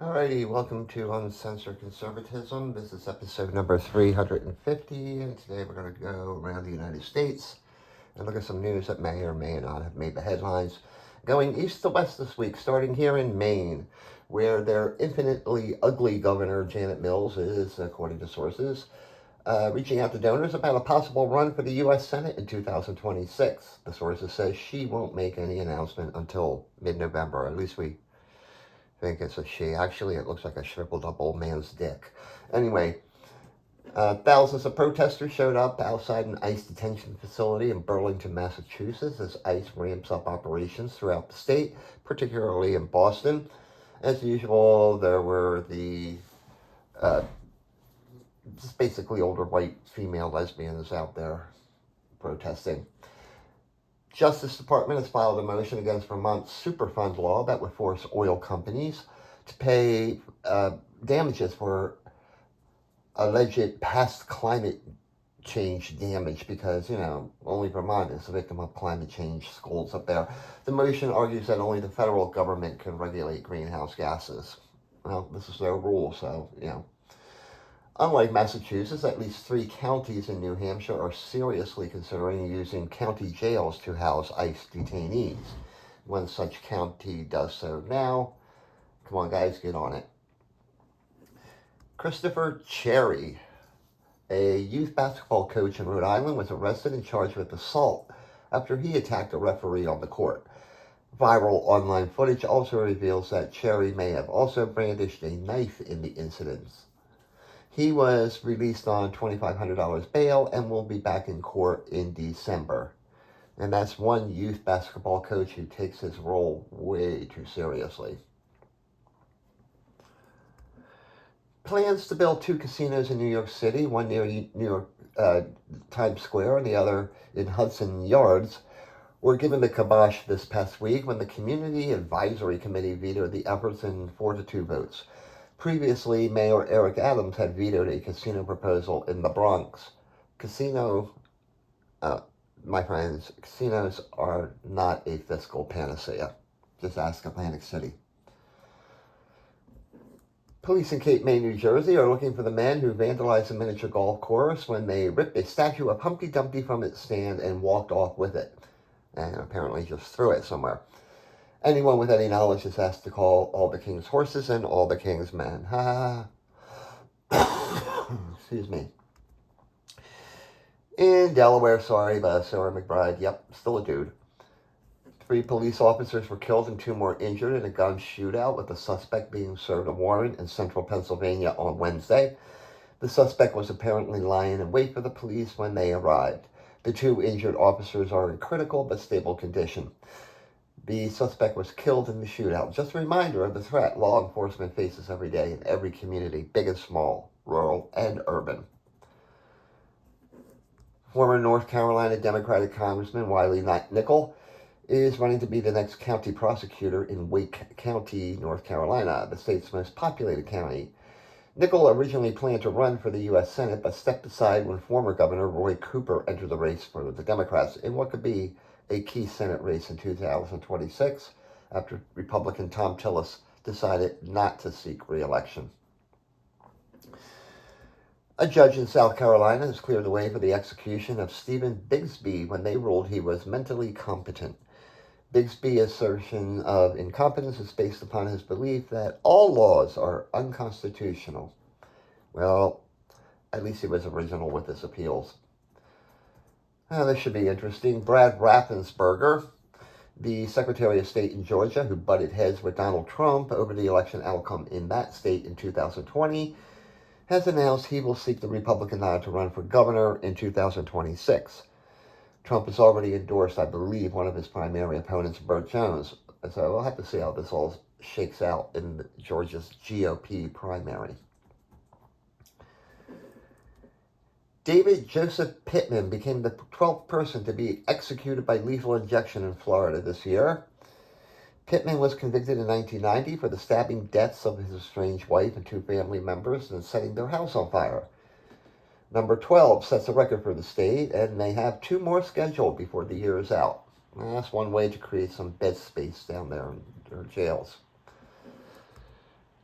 Alrighty, welcome to Uncensored Conservatism. This is episode number 350, and today we're going to go around the United States and look at some news that may or may not have made the headlines. Going east to west this week, starting here in Maine, where their infinitely ugly governor, Janet Mills, is, according to sources, reaching out to donors about a possible run for the U.S. Senate in 2026. The sources say she won't make any announcement until mid-November. At least we think it's a she. Actually, it looks like a shriveled up old man's dick. Anyway, thousands of protesters showed up outside an ICE detention facility in Burlington, Massachusetts, as ICE ramps up operations throughout the state, particularly in Boston. As usual, there were the just basically older white female lesbians out there protesting. Justice Department has filed a motion against Vermont's Superfund law that would force oil companies to pay damages for alleged past climate change damage because, only Vermont is a victim of climate change scolds up there. The motion argues that only the federal government can regulate greenhouse gases. Well, this is their rule, so, Unlike Massachusetts, at least 3 counties in New Hampshire are seriously considering using county jails to house ICE detainees. One such county does so now. Come on, guys, get on it. Christopher Cherry, a youth basketball coach in Rhode Island, was arrested and charged with assault after he attacked a referee on the court. Viral online footage also reveals that Cherry may have also brandished a knife in the incidents. He was released on $2,500 bail and will be back in court in December. And that's one youth basketball coach who takes his role way too seriously. Plans to build 2 casinos in New York City, one near New York Times Square and the other in Hudson Yards, were given the kibosh this past week when the Community Advisory Committee vetoed the efforts in 4-2 votes. Previously, Mayor Eric Adams had vetoed a casino proposal in the Bronx. My friends, casinos are not a fiscal panacea. Just ask Atlantic City. Police in Cape May, New Jersey are looking for the men who vandalized a miniature golf course when they ripped a statue of Humpty Dumpty from its stand and walked off with it. And apparently just threw it somewhere. Anyone with any knowledge is asked to call all the king's horses and all the king's men. Ha! Excuse me. In Delaware, sorry, but Sarah McBride, yep, still a dude. 3 police officers were killed and 2 more injured in a gun shootout, with the suspect being served a warrant in central Pennsylvania on Wednesday. The suspect was apparently lying in wait for the police when they arrived. The 2 injured officers are in critical but stable condition. The suspect was killed in the shootout. Just a reminder of the threat law enforcement faces every day in every community, big and small, rural and urban. Former North Carolina Democratic Congressman Wiley Nickel is running to be the next county prosecutor in Wake County, North Carolina, the state's most populated county. Nickel originally planned to run for the U.S. Senate, but stepped aside when former Governor Roy Cooper entered the race for the Democrats in what could be a key Senate race in 2026 after Republican Tom Tillis decided not to seek re-election. A judge in South Carolina has cleared the way for the execution of Stephen Bigsby when they ruled he was mentally competent. Bigsby's assertion of incompetence is based upon his belief that all laws are unconstitutional. Well, at least he was original with his appeals. This should be interesting. Brad Raffensperger, the Secretary of State in Georgia, who butted heads with Donald Trump over the election outcome in that state in 2020, has announced he will seek the Republican nod to run for governor in 2026. Trump has already endorsed, I believe, one of his primary opponents, Burt Jones. So we'll have to see how this all shakes out in Georgia's GOP primary. David Joseph Pittman became the 12th person to be executed by lethal injection in Florida this year. Pittman was convicted in 1990 for the stabbing deaths of his estranged wife and 2 family members and setting their house on fire. Number 12 sets a record for the state, and they have 2 more scheduled before the year is out. And that's one way to create some bed space down there in their jails.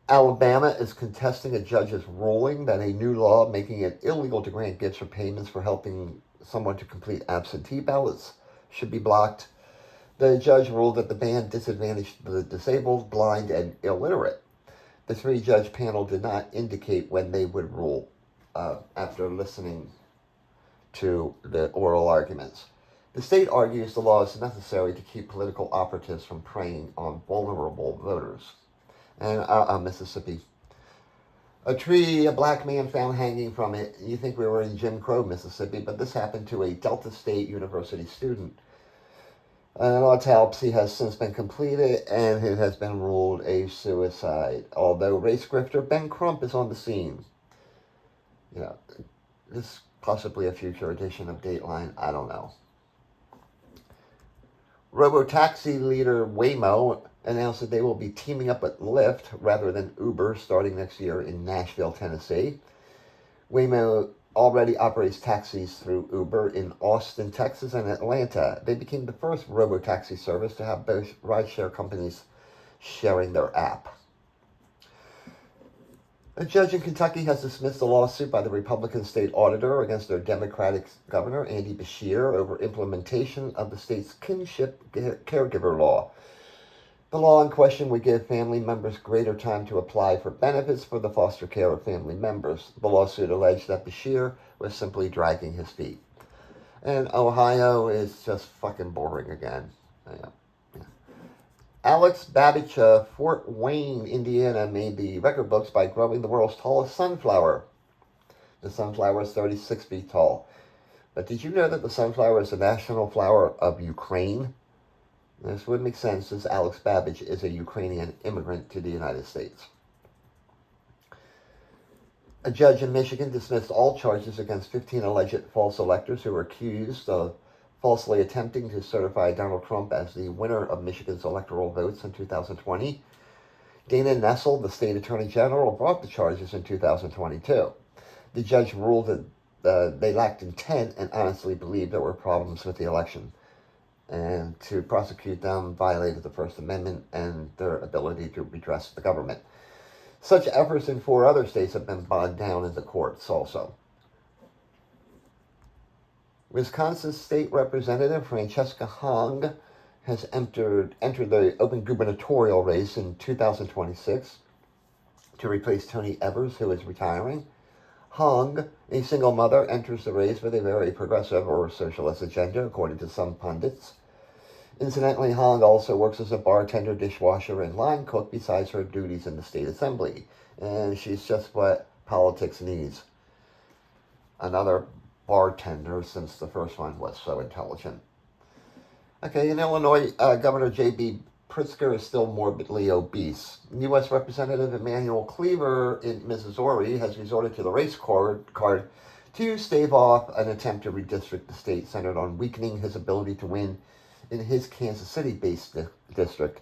Alabama is contesting a judge's ruling that a new law making it illegal to grant gifts or payments for helping someone to complete absentee ballots should be blocked. The judge ruled that the ban disadvantaged the disabled, blind, and illiterate. The three-judge panel did not indicate when they would rule after listening to the oral arguments. The state argues the law is necessary to keep political operatives from preying on vulnerable voters. And Mississippi. A tree, a black man found hanging from it. You think we were in Jim Crow, Mississippi, but this happened to a Delta State University student. An autopsy has since been completed, and it has been ruled a suicide. Although race grifter Ben Crump is on the scene. You know, this is possibly a future edition of Dateline. I don't know. Robotaxi leader Waymo announced that they will be teaming up with Lyft rather than Uber starting next year in Nashville, Tennessee. Waymo already operates taxis through Uber in Austin, Texas, and Atlanta. They became the first robotaxi service to have both rideshare companies sharing their app. A judge in Kentucky has dismissed a lawsuit by the Republican state auditor against their Democratic governor, Andy Beshear, over implementation of the state's kinship caregiver law. The law in question would give family members greater time to apply for benefits for the foster care of family members. The lawsuit alleged that Beshear was simply dragging his feet. And Ohio is just fucking boring again. Yeah. Alex Babbage of Fort Wayne, Indiana, made the record books by growing the world's tallest sunflower. The sunflower is 36 feet tall. But did you know that the sunflower is the national flower of Ukraine? This would make sense since Alex Babbage is a Ukrainian immigrant to the United States. A judge in Michigan dismissed all charges against 15 alleged false electors who were accused of falsely attempting to certify Donald Trump as the winner of Michigan's electoral votes in 2020. Dana Nessel, the state attorney general, brought the charges in 2022. The judge ruled that they lacked intent and honestly believed there were problems with the election. And to prosecute them violated the First Amendment and their ability to redress the government. Such efforts in 4 other states have been bogged down in the courts also. Wisconsin State Representative Francesca Hong has entered the open gubernatorial race in 2026 to replace Tony Evers, who is retiring. Hong, a single mother, enters the race with a very progressive or socialist agenda, according to some pundits. Incidentally, Hong also works as a bartender, dishwasher, and line cook besides her duties in the state assembly. And she's just what politics needs. Another bartender, since the first one was so intelligent. Okay, in Illinois, Governor J.B. Pritzker is still morbidly obese. U.S. Representative Emanuel Cleaver in Missouri has resorted to the race card to stave off an attempt to redistrict the state centered on weakening his ability to win in his Kansas City-based district.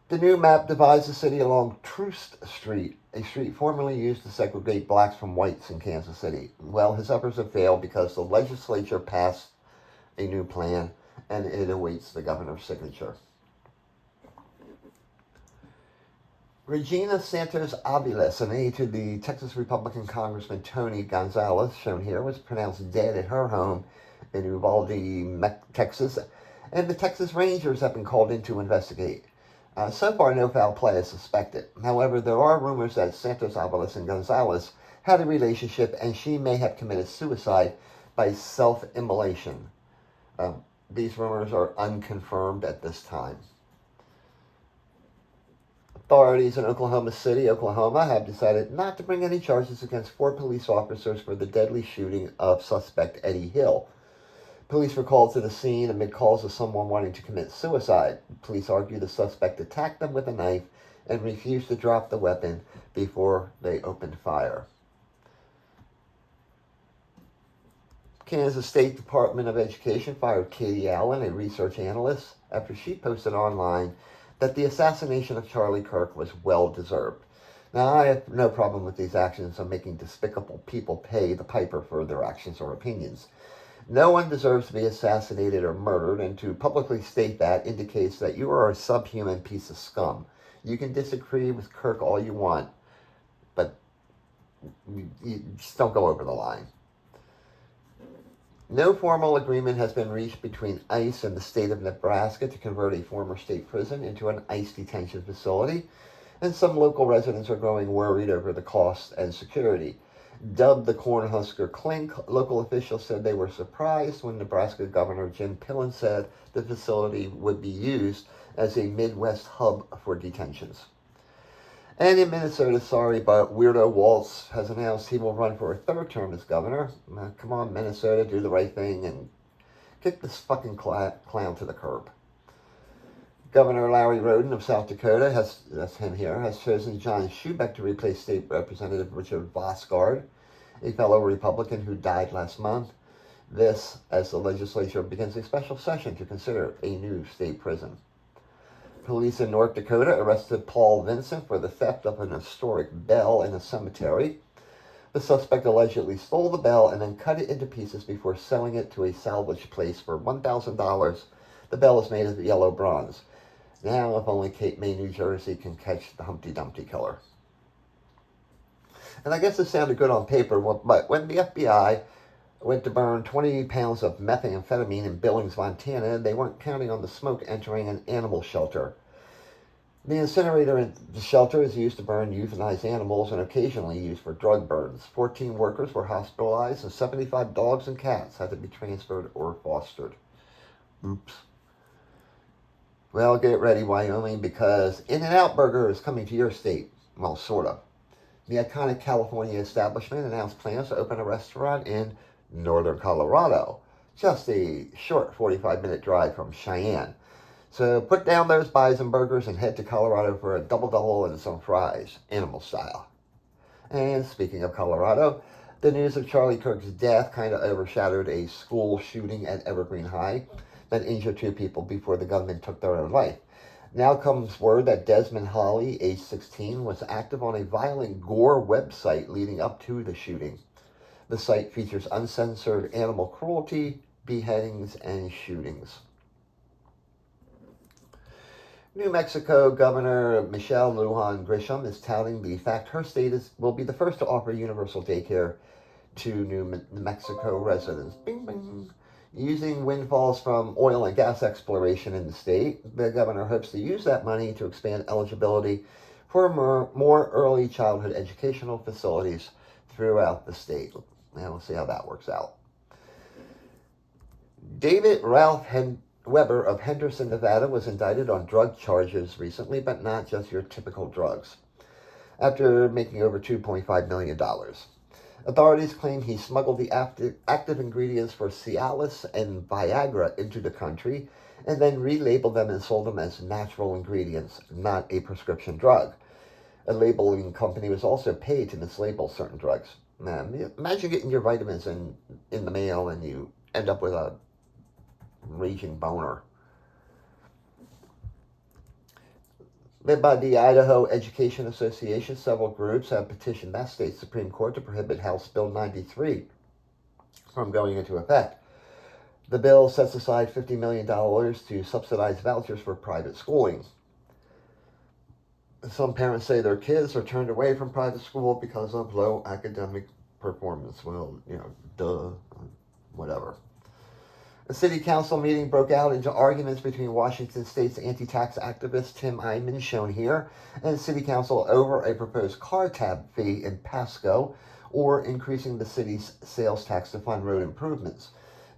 The new map divides the city along Troost Street, a street formerly used to segregate blacks from whites in Kansas City. Well, his efforts have failed because the legislature passed a new plan and it awaits the governor's signature. Regina Santos Aviles, an aide to the Texas Republican Congressman Tony Gonzalez, shown here, was pronounced dead at her home in Uvalde, Texas, and the Texas Rangers have been called in to investigate. So far, no foul play is suspected. However, there are rumors that Santos Aviles and Gonzalez had a relationship and she may have committed suicide by self-immolation. These rumors are unconfirmed at this time. Authorities in Oklahoma City, Oklahoma, have decided not to bring any charges against 4 police officers for the deadly shooting of suspect Eddie Hill. Police were called to the scene amid calls of someone wanting to commit suicide. Police argue the suspect attacked them with a knife and refused to drop the weapon before they opened fire. Kansas State Department of Education fired Katie Allen, a research analyst, after she posted online that the assassination of Charlie Kirk was well-deserved. Now, I have no problem with these actions of making despicable people pay the piper for their actions or opinions. No one deserves to be assassinated or murdered, and to publicly state that indicates that you are a subhuman piece of scum. You can disagree with Kirk all you want, but you just don't go over the line. No formal agreement has been reached between ICE and the state of Nebraska to convert a former state prison into an ICE detention facility, and some local residents are growing worried over the cost and security. Dubbed the Cornhusker Clink, local officials said they were surprised when Nebraska Governor Jim Pillen said the facility would be used as a Midwest hub for detentions. And in Minnesota, sorry, but Weirdo Waltz has announced he will run for a third term as governor. Come on, Minnesota, do the right thing and kick this fucking clown to the curb. Governor Larry Roden of South Dakota, that's him here, has chosen John Schubeck to replace State Representative Richard Vosgard, a fellow Republican who died last month. This, as the legislature begins a special session to consider a new state prison. Police in North Dakota arrested Paul Vincent for the theft of an historic bell in a cemetery. The suspect allegedly stole the bell and then cut it into pieces before selling it to a salvage place for $1,000. The bell is made of yellow bronze. Now, if only Cape May, New Jersey can catch the Humpty Dumpty killer. And I guess this sounded good on paper, but when the FBI went to burn 20 pounds of methamphetamine in Billings, Montana, they weren't counting on the smoke entering an animal shelter. The incinerator in the shelter is used to burn euthanized animals and occasionally used for drug burns. 14 workers were hospitalized and 75 dogs and cats had to be transferred or fostered. Oops. Well, get ready, Wyoming, because In-N-Out Burger is coming to your state. Well, sort of. The iconic California establishment announced plans to open a restaurant in northern Colorado, just a short 45-minute drive from Cheyenne. So put down those bison burgers and head to Colorado for a double-double and some fries, animal style. And speaking of Colorado, the news of Charlie Kirk's death kind of overshadowed a school shooting at Evergreen High that injured 2 people before the gunman took their own life. Now comes word that Desmond Holley, age 16, was active on a violent gore website leading up to the shooting. The site features uncensored animal cruelty, beheadings, and shootings. New Mexico Governor Michelle Lujan Grisham is touting the fact her state will be the first to offer universal daycare to New Mexico residents. Bing, bing. Using windfalls from oil and gas exploration in the state, the governor hopes to use that money to expand eligibility for more early childhood educational facilities throughout the state. And we'll see how that works out. David Ralph Weber of Henderson, Nevada, was indicted on drug charges recently, but not just your typical drugs, after making over $2.5 million. Authorities claim he smuggled the active ingredients for Cialis and Viagra into the country and then relabeled them and sold them as natural ingredients, not a prescription drug. A labeling company was also paid to mislabel certain drugs. Man, imagine getting your vitamins in the mail and you end up with a raging boner. Led by the Idaho Education Association, several groups have petitioned that state's Supreme Court to prohibit House Bill 93 from going into effect. The bill sets aside $50 million to subsidize vouchers for private schooling. Some parents say their kids are turned away from private school because of low academic performance. Well, duh, whatever. A city council meeting broke out into arguments between Washington State's anti-tax activist Tim Eyman, shown here, and city council over a proposed car tab fee in Pasco, or increasing the city's sales tax to fund road improvements.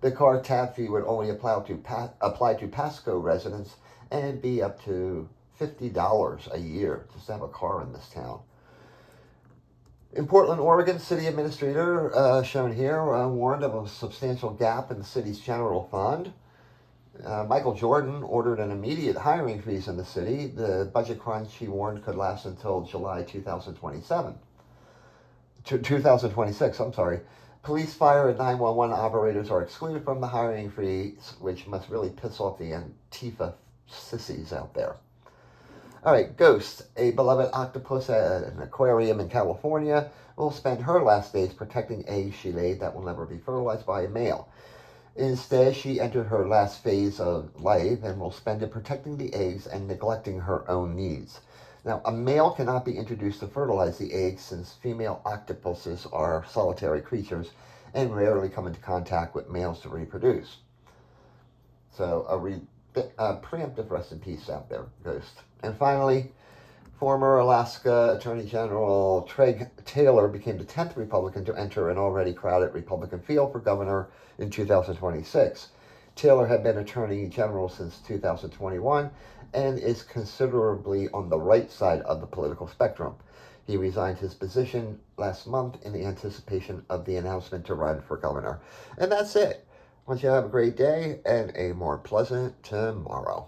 The car tab fee would only apply to Pasco residents and be up to $50 a year just to have a car in this town. In Portland, Oregon, city administrator, shown here, warned of a substantial gap in the city's general fund. Michael Jordan ordered an immediate hiring freeze in the city. The budget crunch, he warned, could last until July 2026. Police, fire, and 911 operators are excluded from the hiring freeze, which must really piss off the Antifa sissies out there. All right, Ghost, a beloved octopus at an aquarium in California, will spend her last days protecting eggs she laid that will never be fertilized by a male. Instead, she entered her last phase of life and will spend it protecting the eggs and neglecting her own needs. Now, a male cannot be introduced to fertilize the eggs since female octopuses are solitary creatures and rarely come into contact with males to reproduce. So, a preemptive rest in peace out there, Ghost. And finally, former Alaska Attorney General Craig Taylor became the 10th Republican to enter an already crowded Republican field for governor in 2026. Taylor had been Attorney General since 2021 and is considerably on the right side of the political spectrum. He resigned his position last month in the anticipation of the announcement to run for governor. And that's it. I want you to have a great day and a more pleasant tomorrow.